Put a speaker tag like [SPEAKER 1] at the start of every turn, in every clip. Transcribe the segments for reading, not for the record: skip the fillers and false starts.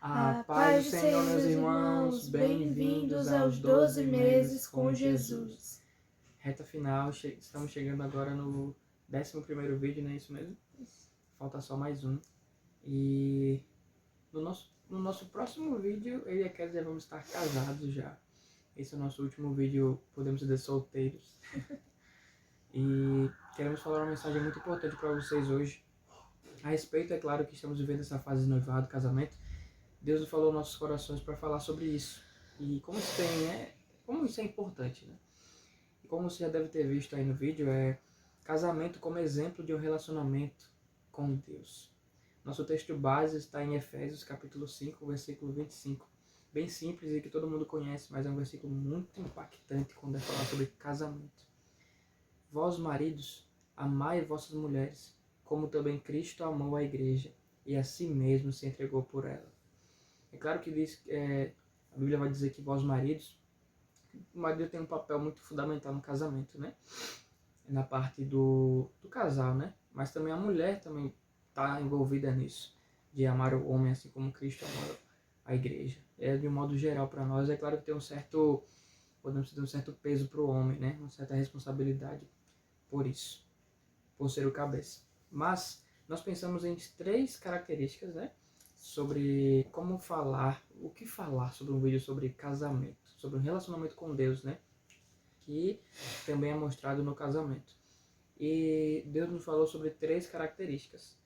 [SPEAKER 1] A paz do Senhor, meus irmãos, bem-vindos aos 12 meses com Jesus. Reta final, estamos chegando agora no 11º vídeo, não é isso mesmo? Falta só mais um. E no nosso próximo vídeo, eu e a Kézia vamos estar casados já. Esse é o nosso último vídeo, podemos dizer, solteiros. E queremos falar uma mensagem muito importante para vocês hoje. A respeito, é claro que estamos vivendo essa fase de noivado, casamento. Deus nos falou aos nossos corações para falar sobre isso. E como isso é importante, né? E como você já deve ter visto aí no vídeo, é casamento como exemplo de um relacionamento com Deus. Nosso texto base está em Efésios capítulo 5, versículo 25. Bem simples e que todo mundo conhece, mas é um versículo muito impactante quando é falar sobre casamento. Vós, maridos, amai vossas mulheres, como também Cristo amou a igreja e a si mesmo se entregou por ela. É claro que a Bíblia vai dizer que vós, maridos, o marido tem um papel muito fundamental no casamento, né? Na parte do casal, né? Mas também a mulher também está envolvida nisso, de amar o homem assim como Cristo amou a igreja. De um modo geral para nós, é claro que tem podemos ter um certo peso para o homem, né? Uma certa responsabilidade por isso, por ser o cabeça. Mas nós pensamos em 3 características, né? Sobre o que falar sobre um vídeo sobre casamento, sobre um relacionamento com Deus, né? Que também é mostrado no casamento. E Deus nos falou sobre 3 características.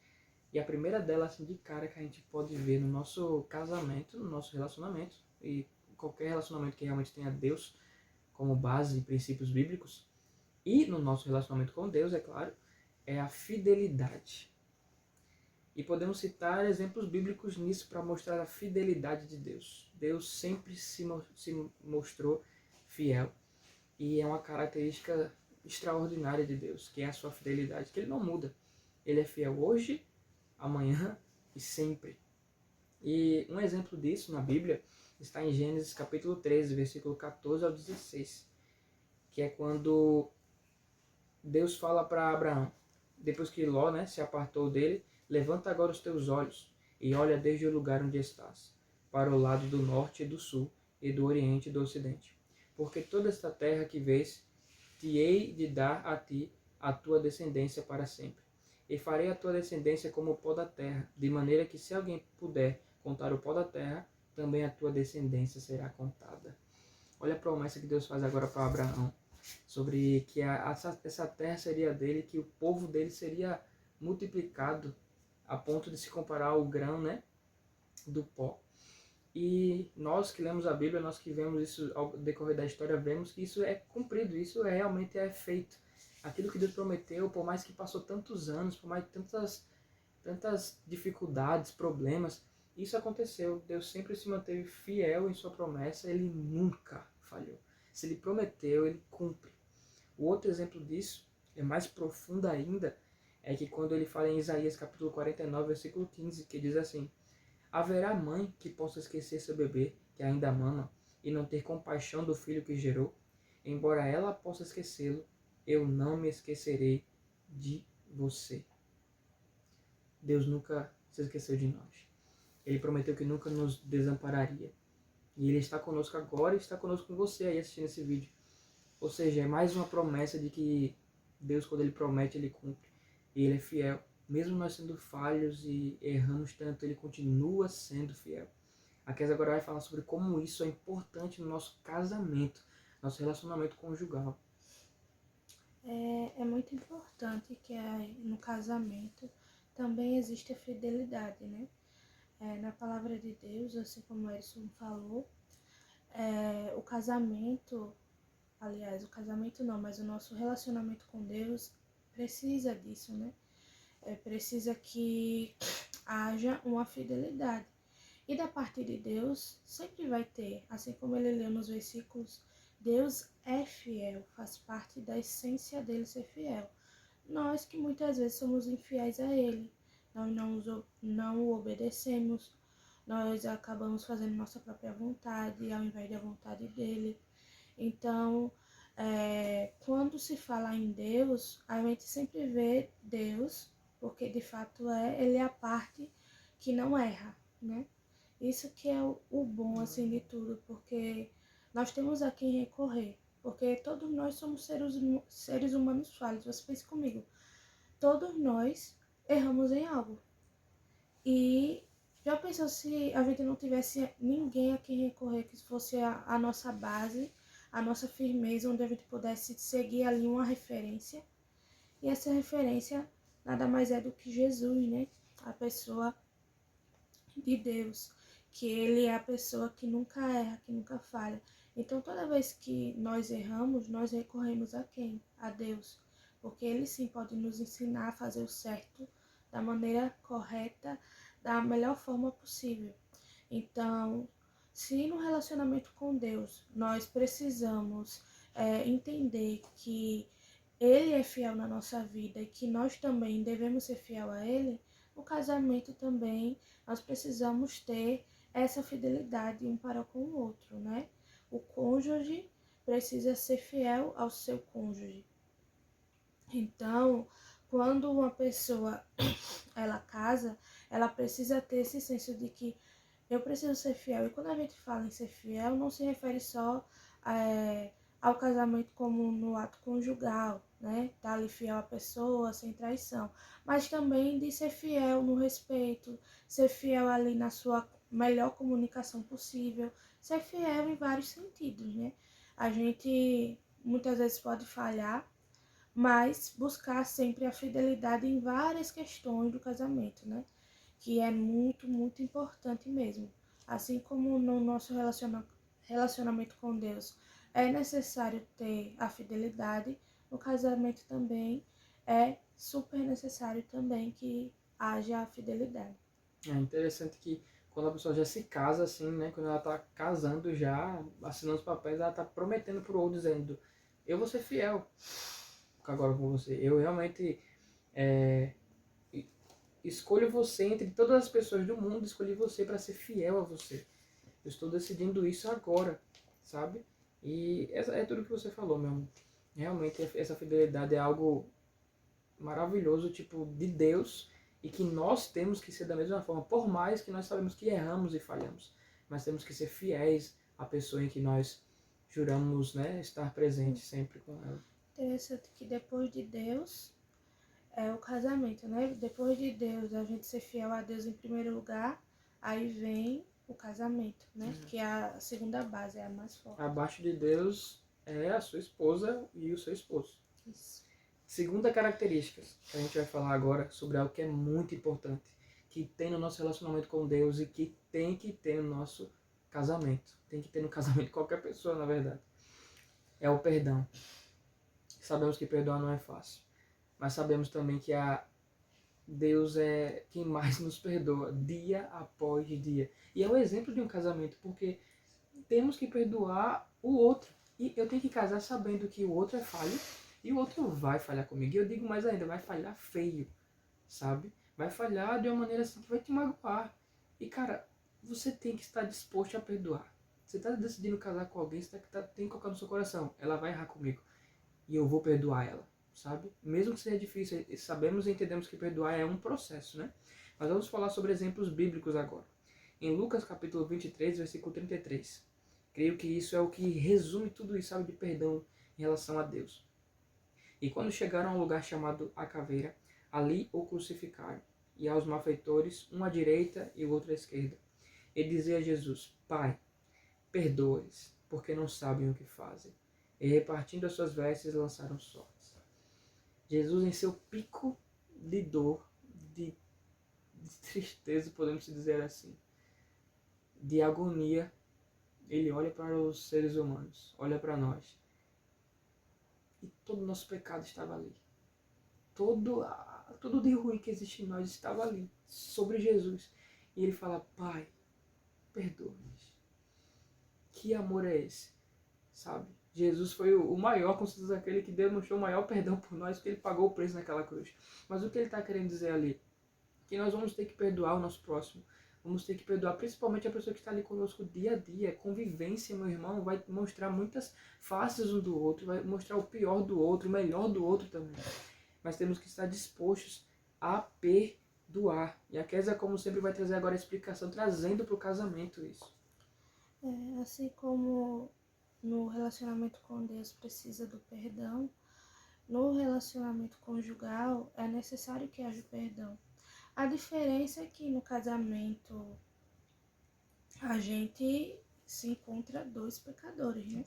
[SPEAKER 1] E a primeira delas, assim, de cara, que a gente pode ver no nosso casamento, no nosso relacionamento, e qualquer relacionamento que realmente tenha Deus como base e princípios bíblicos, e no nosso relacionamento com Deus, é claro, é a fidelidade. E podemos citar exemplos bíblicos nisso para mostrar a fidelidade de Deus. Deus sempre se mostrou fiel. E é uma característica extraordinária de Deus, que é a sua fidelidade, que Ele não muda. Ele é fiel hoje, amanhã e sempre. E um exemplo disso na Bíblia está em Gênesis capítulo 13, versículo 14 ao 16, que é quando Deus fala para Abraão, depois que Ló, né, se apartou dele: levanta agora os teus olhos e olha desde o lugar onde estás, para o lado do norte e do sul, e do oriente e do ocidente. Porque toda esta terra que vês, te hei de dar a ti, a tua descendência para sempre. E farei a tua descendência como o pó da terra, de maneira que se alguém puder contar o pó da terra, também a tua descendência será contada. Olha a promessa que Deus faz agora para Abraão, sobre que essa terra seria dele, que o povo dele seria multiplicado a ponto de se comparar ao grão, né, do pó. E nós que lemos a Bíblia, nós que vemos isso ao decorrer da história, vemos que isso é cumprido, isso realmente é feito. Aquilo que Deus prometeu, por mais que passou tantos anos, por mais tantas dificuldades, problemas, isso aconteceu. Deus sempre se manteve fiel em sua promessa, ele nunca falhou. Se ele prometeu, ele cumpre. O outro exemplo disso, é mais profundo ainda, é que quando ele fala em Isaías capítulo 49, versículo 15, que diz assim: haverá mãe que possa esquecer seu bebê, que ainda mama, e não ter compaixão do filho que gerou? Embora ela possa esquecê-lo, eu não me esquecerei de você. Deus nunca se esqueceu de nós. Ele prometeu que nunca nos desampararia. E Ele está conosco agora e está conosco com você aí assistindo esse vídeo. Ou seja, é mais uma promessa de que Deus, quando Ele promete, Ele cumpre. E Ele é fiel. Mesmo nós sendo falhos e erramos tanto, Ele continua sendo fiel. A Kézia agora vai falar sobre como isso é importante no nosso casamento, nosso relacionamento conjugal.
[SPEAKER 2] É muito importante que no casamento também existe a fidelidade, né? Na palavra de Deus, assim como Edson falou, o casamento não, mas o nosso relacionamento com Deus precisa disso, né? Precisa que haja uma fidelidade. E da parte de Deus, sempre vai ter, assim como ele leu nos versículos, Deus é fiel, faz parte da essência dele ser fiel. Nós que muitas vezes somos infiéis a ele, nós não o obedecemos, nós acabamos fazendo nossa própria vontade ao invés da vontade dele. Então, quando se fala em Deus, a gente sempre vê Deus, porque de fato ele é a parte que não erra, né? Isso que é o bom, assim, de tudo, porque nós temos a quem recorrer. Porque todos nós somos seres humanos falhos. Você pense comigo. Todos nós erramos em algo. E já pensou se a gente não tivesse ninguém a quem recorrer, que fosse a nossa base, a nossa firmeza, onde a gente pudesse seguir ali uma referência? E essa referência nada mais é do que Jesus, né? A pessoa de Deus, que ele é a pessoa que nunca erra, que nunca falha. Então, toda vez que nós erramos, nós recorremos a quem? A Deus. Porque ele sim pode nos ensinar a fazer o certo da maneira correta, da melhor forma possível. Então, se no relacionamento com Deus nós precisamos entender que ele é fiel na nossa vida e que nós também devemos ser fiel a ele, no casamento também nós precisamos ter essa fidelidade um para com o outro, né? O cônjuge precisa ser fiel ao seu cônjuge. Então, quando uma pessoa ela casa, ela precisa ter esse senso de que eu preciso ser fiel. E quando a gente fala em ser fiel, não se refere só ao casamento como no ato conjugal, né? Tá ali fiel à pessoa, sem traição. Mas também de ser fiel no respeito, ser fiel ali na sua melhor comunicação possível, ser fiel em vários sentidos, né? A gente muitas vezes pode falhar, mas buscar sempre a fidelidade em várias questões do casamento, né? Que é muito, muito importante mesmo. Assim como no nosso relacionamento com Deus é necessário ter a fidelidade, no casamento também é super necessário também que haja a fidelidade.
[SPEAKER 1] É interessante que quando a pessoa já se casa, assim, né? Quando ela tá casando já, assinando os papéis, ela tá prometendo pro outro, dizendo, eu vou ser fiel agora com você. Eu realmente escolho você entre todas as pessoas do mundo, escolhi você para ser fiel a você. Eu estou decidindo isso agora, sabe? E essa é tudo que você falou, meu amor. Realmente essa fidelidade é algo maravilhoso, tipo, de Deus, e que nós temos que ser da mesma forma, por mais que nós sabemos que erramos e falhamos, mas temos que ser fiéis à pessoa em que nós juramos, né, estar presente sempre com ela.
[SPEAKER 2] Interessante que depois de Deus é o casamento, né? Depois de Deus, a gente ser fiel a Deus em primeiro lugar, aí vem o casamento, né? Que é a segunda base, é a mais forte.
[SPEAKER 1] Abaixo de Deus é a sua esposa e o seu esposo.
[SPEAKER 2] Isso.
[SPEAKER 1] Segunda característica que a gente vai falar agora sobre algo que é muito importante, que tem no nosso relacionamento com Deus e que tem que ter no nosso casamento. Tem que ter no casamento de qualquer pessoa, na verdade. É o perdão. Sabemos que perdoar não é fácil, mas sabemos também que Deus é quem mais nos perdoa, dia após dia. E é o exemplo de um casamento, porque temos que perdoar o outro. E eu tenho que casar sabendo que o outro é falho e o outro vai falhar comigo. E eu digo mais ainda, vai falhar feio, sabe? Vai falhar de uma maneira assim que vai te magoar. E cara, você tem que estar disposto a perdoar. Você está decidindo casar com alguém, você tem que colocar no seu coração, ela vai errar comigo e eu vou perdoar ela, sabe? Mesmo que seja difícil, sabemos e entendemos que perdoar é um processo, né? Mas vamos falar sobre exemplos bíblicos agora. Em Lucas capítulo 23, versículo 33. Creio que isso é o que resume tudo isso, sabe, de perdão em relação a Deus. E quando chegaram a um lugar chamado A Caveira, ali o crucificaram, e aos malfeitores, um à direita e o outro à esquerda. E dizia a Jesus, Pai, perdoa-lhes, porque não sabem o que fazem. E repartindo as suas vestes, lançaram sortes. Jesus, em seu pico de dor, de tristeza, podemos dizer assim, de agonia, ele olha para os seres humanos, olha para nós. E todo o nosso pecado estava ali. Tudo de ruim que existe em nós estava ali, sobre Jesus. E ele fala, Pai, perdoa-nos. Que amor é esse? Sabe? Jesus foi o maior, com certeza aquele que demonstrou o maior perdão por nós, porque ele pagou o preço naquela cruz. Mas o que ele está querendo dizer ali? Que nós vamos ter que perdoar o nosso próximo. Vamos ter que perdoar principalmente a pessoa que está ali conosco dia a dia. Convivência, meu irmão, vai mostrar muitas faces um do outro, vai mostrar o pior do outro, o melhor do outro também. Mas temos que estar dispostos a perdoar. doar. E a Kézia, como sempre, vai trazer agora a explicação, trazendo para o casamento isso.
[SPEAKER 2] Assim como no relacionamento com Deus precisa do perdão, no relacionamento conjugal é necessário que haja perdão. A diferença é que no casamento a gente se encontra dois pecadores, né?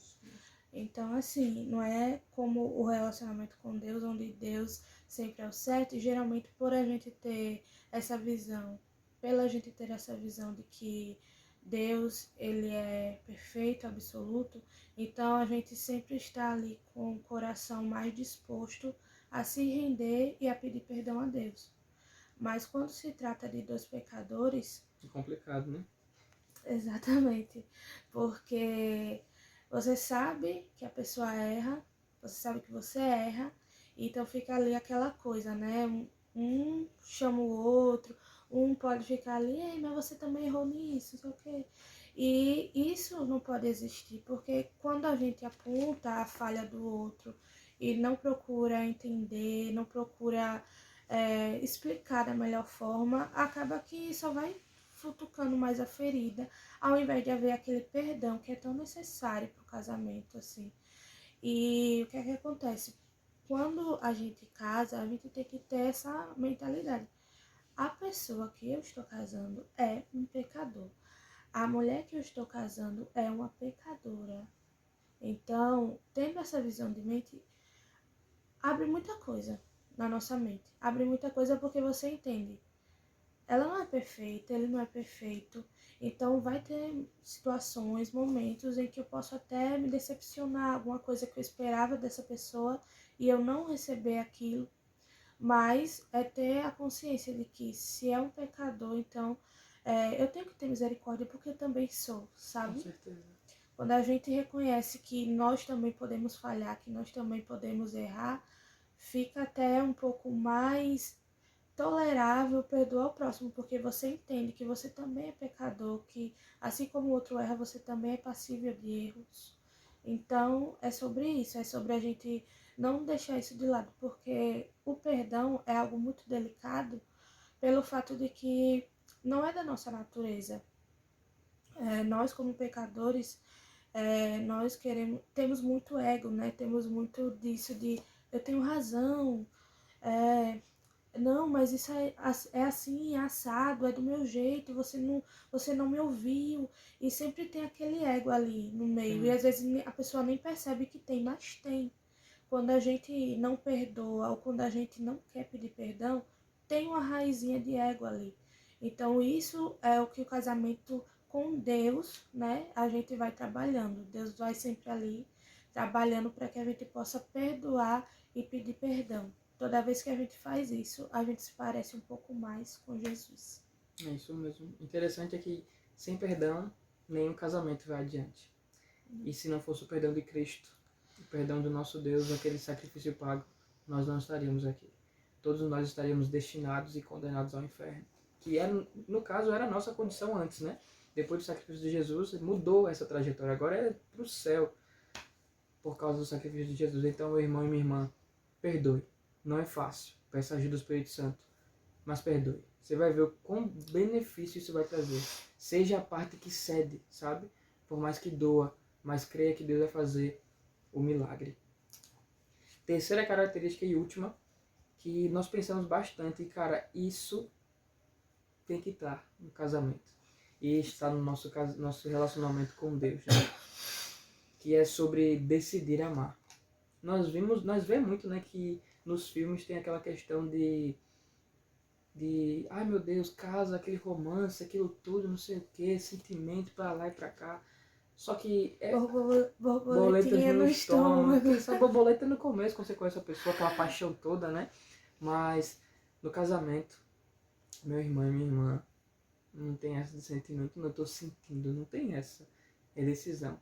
[SPEAKER 2] Então, assim, não é como o relacionamento com Deus, onde Deus sempre é o certo, e geralmente por a gente ter essa visão, pela gente ter essa visão de que Deus, ele é perfeito, absoluto, então a gente sempre está ali com o coração mais disposto a se render e a pedir perdão a Deus. Mas quando se trata de dois pecadores...
[SPEAKER 1] É complicado, né?
[SPEAKER 2] Exatamente, porque você sabe que a pessoa erra, você sabe que você erra, então fica ali aquela coisa, né? Um chama o outro, um pode ficar ali, ei, mas você também errou nisso, não sei o quê. E isso não pode existir, porque quando a gente aponta a falha do outro e não procura entender, não procura explicar da melhor forma, acaba que só vai futucando mais a ferida, ao invés de haver aquele perdão que é tão necessário para o casamento, assim. E o que é que acontece? Quando a gente casa, a gente tem que ter essa mentalidade. A pessoa que eu estou casando é um pecador. A mulher que eu estou casando é uma pecadora. Então, tendo essa visão de mente, abre muita coisa na nossa mente. Abre muita coisa porque você entende. Ela não é perfeita, ele não é perfeito. Então vai ter situações, momentos em que eu posso até me decepcionar, alguma coisa que eu esperava dessa pessoa e eu não receber aquilo. Mas é ter a consciência de que se é um pecador, então eu tenho que ter misericórdia porque eu também sou, sabe?
[SPEAKER 1] Com certeza.
[SPEAKER 2] Quando a gente reconhece que nós também podemos falhar, que nós também podemos errar, fica até um pouco mais tolerável perdoar o próximo, porque você entende que você também é pecador, que assim como o outro erra, você também é passível de erros. Então, é sobre isso, é sobre a gente não deixar isso de lado, porque o perdão é algo muito delicado pelo fato de que não é da nossa natureza. Nós, como pecadores, nós temos muito ego, né? Temos muito disso de eu tenho razão, não, mas isso é assim, é assado, é do meu jeito, você não me ouviu. E sempre tem aquele ego ali no meio. E às vezes a pessoa nem percebe que tem, mas tem. Quando a gente não perdoa ou quando a gente não quer pedir perdão, tem uma raizinha de ego ali. Então isso é o que o casamento com Deus, né? A gente vai trabalhando. Deus vai sempre ali trabalhando para que a gente possa perdoar e pedir perdão. Toda vez que a gente faz isso, a gente se parece um pouco mais com Jesus.
[SPEAKER 1] É isso mesmo. Interessante é que sem perdão, nenhum casamento vai adiante. E se não fosse o perdão de Cristo, o perdão do nosso Deus, aquele sacrifício pago, nós não estaríamos aqui. Todos nós estaríamos destinados e condenados ao inferno. Que era, no caso era a nossa condição antes, né? Depois do sacrifício de Jesus, mudou essa trajetória. Agora é para o céu por causa do sacrifício de Jesus. Então, meu irmão e minha irmã, perdoe. Não é fácil. Peça ajuda do Espírito Santo. Mas perdoe. Você vai ver o quão benefício isso vai trazer. Seja a parte que cede, sabe? Por mais que doa, mas creia que Deus vai fazer o milagre. Terceira característica e última, que nós pensamos bastante, e cara, isso tem que estar no casamento. E está no nosso relacionamento com Deus, né? Que é sobre decidir amar. Nós vemos muito, né, que nos filmes tem aquela questão de ai meu Deus, casa, aquele romance, aquilo tudo, não sei o que, sentimento pra lá e pra cá. Só que é borboletas no estômago. Essa borboleta no começo, quando você conhece a pessoa, aquela paixão toda, né? Mas no casamento, meu irmão e minha irmã, não tem essa de sentimento, não, eu tô sentindo, não tem essa. É decisão.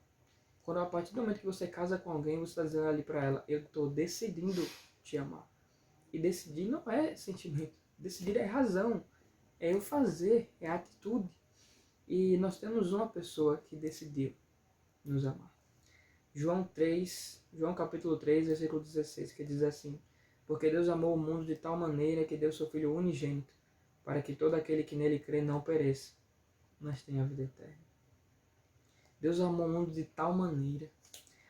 [SPEAKER 1] Quando a partir do momento que você casa com alguém, você está dizendo ali pra ela, eu tô decidindo te amar. E decidir não é sentimento. Decidir é razão, é eu fazer, é a atitude. E nós temos uma pessoa que decidiu nos amar. João capítulo 3, versículo 16, que diz assim: porque Deus amou o mundo de tal maneira que deu seu Filho unigênito, para que todo aquele que nele crê não pereça, mas tenha a vida eterna. Deus amou o mundo de tal maneira.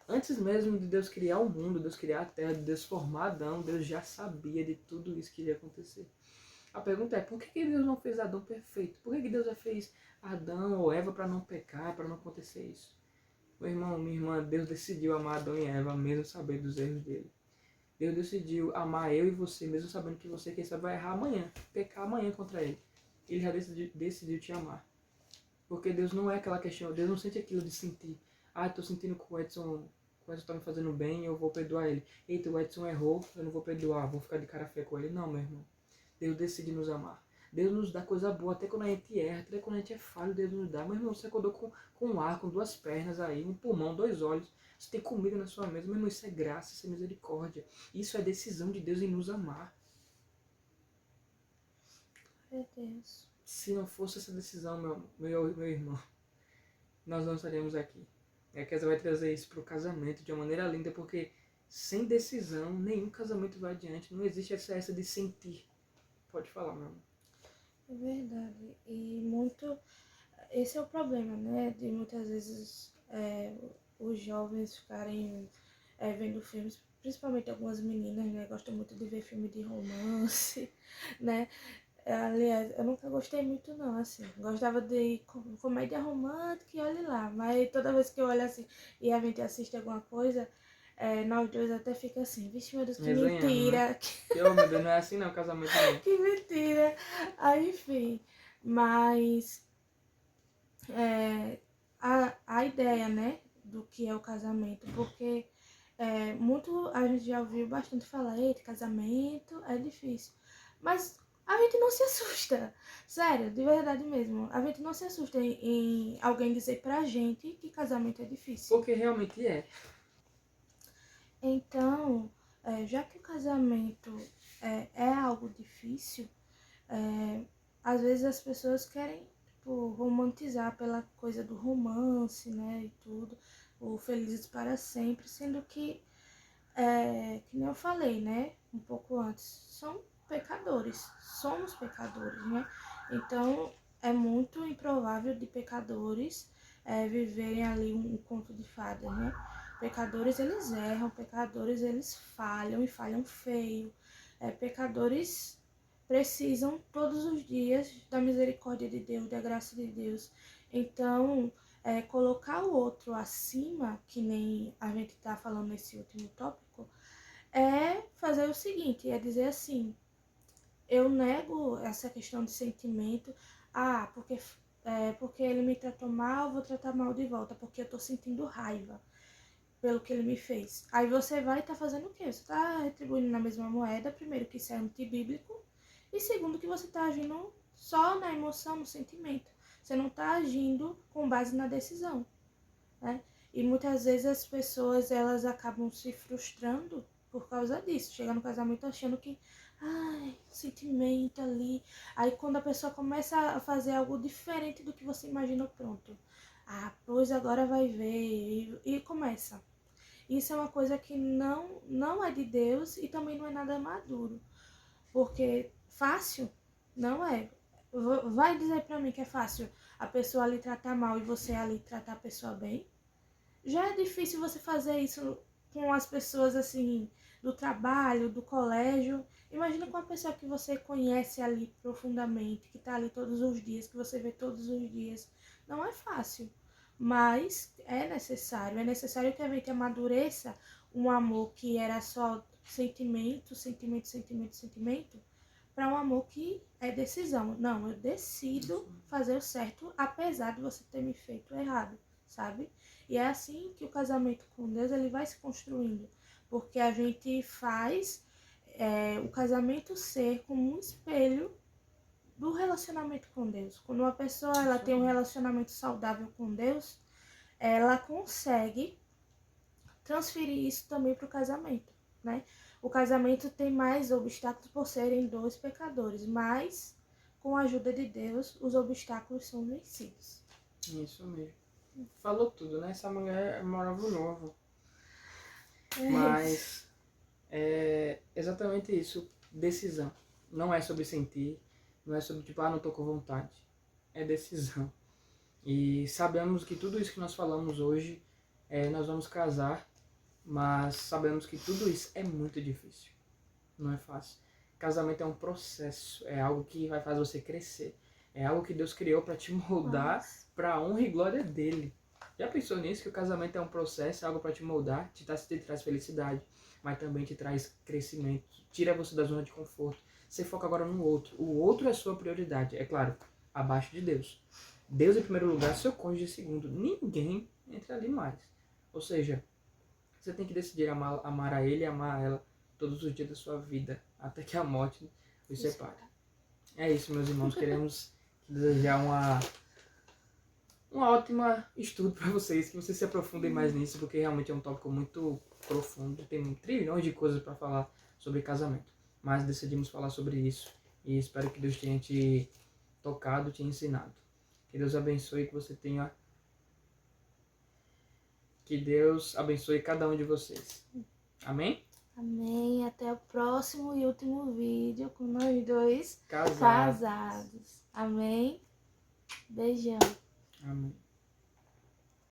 [SPEAKER 1] Antes mesmo de Deus criar o mundo, Deus criar a terra, de Deus formar Adão, Deus já sabia de tudo isso que iria acontecer. A pergunta é, por que Deus não fez Adão perfeito? Por que Deus já fez Adão ou Eva para não pecar, para não acontecer isso? Meu irmão, minha irmã, Deus decidiu amar Adão e Eva, mesmo sabendo dos erros dele. Deus decidiu amar eu e você, mesmo sabendo que você, quem sabe, vai errar amanhã, pecar amanhã contra ele. Ele já decidiu te amar. Porque Deus não é aquela questão, Deus não sente aquilo de sentir. Ah, estou sentindo que o Edson está me fazendo bem, eu vou perdoar ele. Eita, o Edson errou, eu não vou perdoar, vou ficar de cara feia com ele. Não, meu irmão. Deus decide nos amar. Deus nos dá coisa boa, até quando a gente erra, até quando a gente é falho, Deus nos dá. Meu irmão, você acordou com um ar, com 2 pernas aí, um pulmão, 2 olhos. Você tem comida na sua mesa. Meu irmão, isso é graça, isso é misericórdia. Isso é decisão de Deus em nos amar.
[SPEAKER 2] Meu Deus.
[SPEAKER 1] Se não fosse essa decisão, meu irmão, nós não estaríamos aqui. E a Kézia vai trazer isso para o casamento de uma maneira linda, porque sem decisão, nenhum casamento vai adiante. Não existe essa de sentir. Pode falar, meu amor.
[SPEAKER 2] É verdade. E muito. Esse é o problema, né? De muitas vezes os jovens ficarem vendo filmes, principalmente algumas meninas, né? Gostam muito de ver filme de romance, né? Aliás, eu nunca gostei muito não, assim. Gostava de comédia romântica e olhe lá. Mas toda vez que eu olho assim e a gente assiste alguma coisa, nós dois até fica assim, vixe meu Deus, que
[SPEAKER 1] Resenhando,
[SPEAKER 2] mentira.
[SPEAKER 1] né? Oh, meu Deus, não é assim não, casamento não.
[SPEAKER 2] Que mentira. Aí, enfim. Mas a ideia, né, do que é o casamento, porque muito a gente já ouviu bastante falar, eita, casamento é difícil. Mas a gente não se assusta, sério, de verdade mesmo. A gente não se assusta em alguém dizer pra gente que casamento é difícil.
[SPEAKER 1] Porque realmente é.
[SPEAKER 2] Então, já que o casamento é algo difícil, às vezes as pessoas querem tipo, romantizar pela coisa do romance, né, e tudo, o felizes para sempre, sendo que nem eu falei, né, um pouco antes, são pecadores, somos pecadores, né? Então é muito improvável de pecadores viverem ali um conto de fadas, né? Pecadores eles erram, pecadores eles falham e falham feio. Pecadores precisam todos os dias da misericórdia de Deus, da graça de Deus. Então, colocar o outro acima, que nem a gente está falando nesse último tópico, é fazer o seguinte, é dizer assim, eu nego essa questão de sentimento, porque ele me tratou mal, vou tratar mal de volta, porque eu tô sentindo raiva pelo que ele me fez. Aí você vai estar fazendo o quê? Você tá retribuindo na mesma moeda, primeiro que isso é antibíblico, e segundo que você tá agindo só na emoção, no sentimento. Você não tá agindo com base na decisão, né? E muitas vezes as pessoas, elas acabam se frustrando por causa disso. Chega no casamento achando que, ai, sentimento ali. Aí quando a pessoa começa a fazer algo diferente do que você imaginou, pronto. Ah, pois agora vai ver. E começa. Isso é uma coisa que não é de Deus e também não é nada maduro. Porque fácil não é. Vai dizer pra mim que é fácil a pessoa ali tratar mal e você ali tratar a pessoa bem? Já é difícil você fazer isso com as pessoas assim do trabalho, do colégio. Imagina com uma pessoa que você conhece ali profundamente, que tá ali todos os dias, que você vê todos os dias. Não é fácil, mas é necessário que a gente amadureça um amor que era só sentimento, sentimento, sentimento, sentimento, para um amor que é decisão. Não, eu decido fazer o certo, apesar de você ter me feito errado, sabe? E é assim que o casamento com Deus ele vai se construindo, porque a gente faz o casamento ser como um espelho do relacionamento com Deus. Quando uma pessoa ela tem um relacionamento saudável com Deus, ela consegue transferir isso também para o casamento, né? O casamento tem mais obstáculos por serem 2 pecadores, mas com a ajuda de Deus, os obstáculos são vencidos.
[SPEAKER 1] Isso mesmo. Falou tudo, né? Essa mulher morava no novo. Mas é exatamente isso. Decisão. Não é sobre sentir, Não é sobre tipo, não tô com vontade. É decisão. E sabemos que tudo isso que nós falamos hoje, nós vamos casar, mas sabemos que tudo isso é muito difícil. Não é fácil. Casamento é um processo, é algo que vai fazer você crescer. É algo que Deus criou para te moldar para a honra e glória dele. Já pensou nisso? Que o casamento é um processo, é algo para te moldar, te traz felicidade, mas também te traz crescimento, tira você da zona de conforto. Você foca agora no outro. O outro é sua prioridade, é claro, abaixo de Deus. Deus em primeiro lugar, seu cônjuge em segundo. Ninguém entra ali mais. Ou seja, você tem que decidir amar a ele e amar a ela todos os dias da sua vida, até que a morte os separe. É isso, meus irmãos. Queremos desejar uma ótima estudo para vocês, que vocês se aprofundem mais nisso, porque realmente é um tópico muito profundo. Tem trilhões de coisas para falar sobre casamento. Mas decidimos falar sobre isso e espero que Deus tenha te tocado, te ensinado. Que Deus abençoe, que você tenha... Que Deus abençoe cada um de vocês. Amém?
[SPEAKER 2] Amém. Até o próximo e último vídeo com nós dois
[SPEAKER 1] Casados.
[SPEAKER 2] casados. Amém. Beijão.
[SPEAKER 1] Amém.